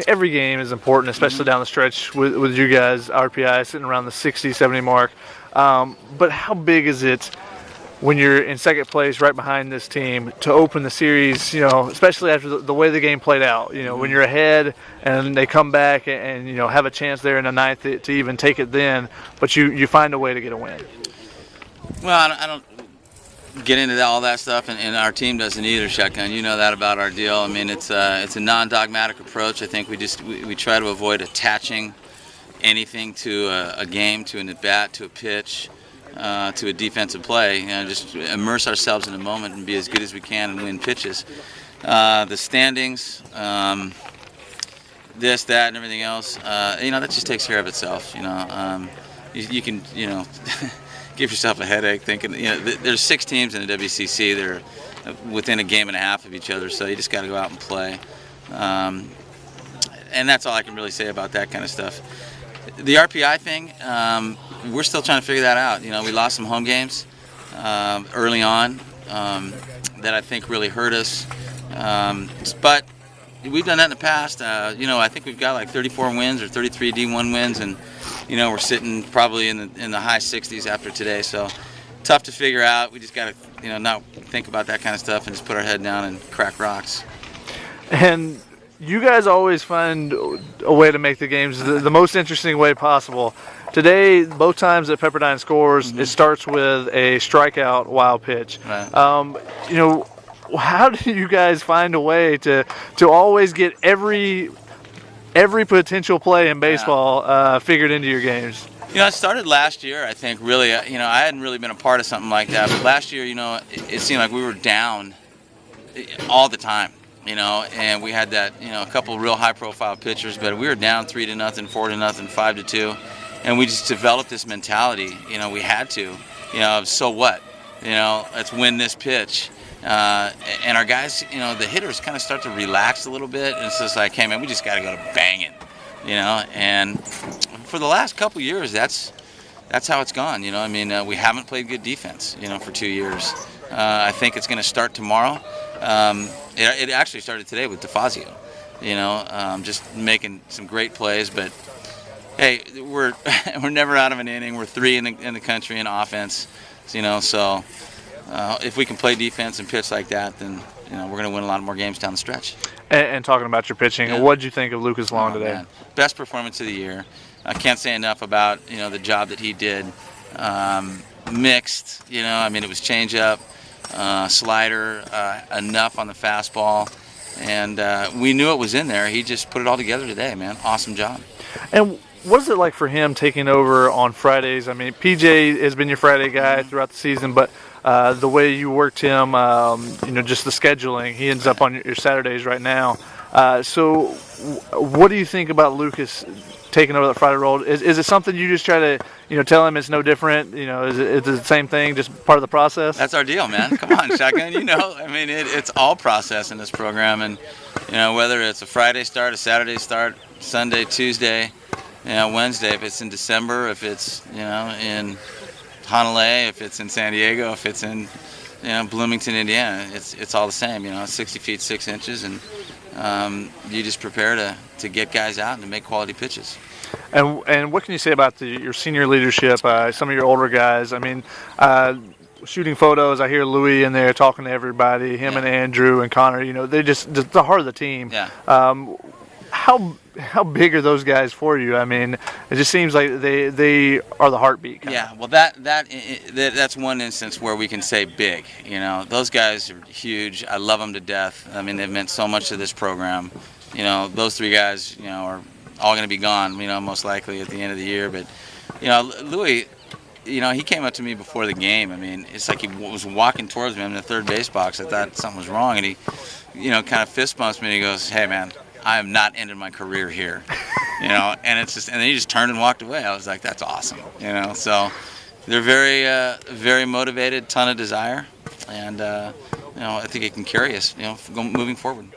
every game is important, especially down the stretch with you guys, RPI sitting around the 60, 70 mark. But how big is it when you're in second place right behind this team to open the series, especially after the way the game played out, when you're ahead and they come back and have a chance there in the ninth to even take it then, but you find a way to get a win? Well, I don't get into all that stuff, and our team doesn't either, Shotgun. You know that about our deal. I mean, it's a non-dogmatic approach. I think we try to avoid attaching anything to a game, to an at-bat, to a pitch, to a defensive play. Just immerse ourselves in the moment and be as good as we can and win pitches. The standings, this, that, and everything else, that just takes care of itself. You can, give yourself a headache thinking, there's 6 teams in the WCC. They're within a game and a half of each other, so you just got to go out and play. And that's all I can really say about that kind of stuff. The RPI thing, we're still trying to figure that out. We lost some home games early on that I think really hurt us. But we've done that in the past. I think we've got like 34 wins or 33 D1 wins, and we're sitting probably in the high 60s after today. So tough to figure out. We just got to not think about that kind of stuff and just put our head down and crack rocks. And you guys always find a way to make the games the most interesting way possible. Today, both times that Pepperdine scores, it starts with a strikeout wild pitch. Right. How do you guys find a way to always get every potential play in baseball figured into your games? It started last year, I think, really. I hadn't really been a part of something like that. But last year, it seemed like we were down all the time, and we had that, a couple real high-profile pitchers, but we were down 3-0, 4-0, 5-2, and we just developed this mentality, we had to, of so what, let's win this pitch. And our guys, the hitters kind of start to relax a little bit, and it's just like, hey man, we just got to go to banging, and for the last couple years, that's how it's gone. We haven't played good defense, for 2 years. I think it's going to start tomorrow. It actually started today with DeFazio, just making some great plays, but hey, we're never out of an inning. We're 3 in the country in offense, so. If we can play defense and pitch like that, then we're going to win a lot more games down the stretch. And talking about your pitching, what did you think of Lucas Long today? Man. Best performance of the year. I can't say enough about the job that he did. Mixed, it was changeup, slider, enough on the fastball, and we knew it was in there. He just put it all together today, man. Awesome job. And what is it like for him taking over on Fridays? I mean, PJ has been your Friday guy throughout the season, but the way you worked him, just the scheduling, he ends up on your Saturdays right now. So what do you think about Lucas taking over that Friday role? Is it something you just try to, tell him it's no different? Is it the same thing, just part of the process? That's our deal, man. Come on, Shotgun. It's all process in this program, and whether it's a Friday start, a Saturday start, Sunday, Tuesday, Wednesday, if it's in December, if it's in Honolulu, if it's in San Diego, if it's in Bloomington, Indiana, it's all the same. 60 feet 6 inches, and you just prepare to get guys out and to make quality pitches. And what can you say about your senior leadership? Some of your older guys. I mean, shooting photos. I hear Louie in there talking to everybody. Him and Andrew and Connor. They're just the heart of the team. Yeah. How big are those guys for you? I mean, it just seems like they are the heartbeat. Yeah, well, that's one instance where we can say big. Those guys are huge. I love them to death. I mean, they've meant so much to this program. Those 3 guys, are all going to be gone. Most likely at the end of the year. But Louie, he came up to me before the game. I mean, it's like he was walking towards me in the third base box. I thought something was wrong, and he, kind of fist bumps me and he goes, "Hey, man, I am not ending my career here," and it's just, and then he just turned and walked away. I was like, that's awesome, So they're very, very motivated, ton of desire, and I think it can carry us, moving forward.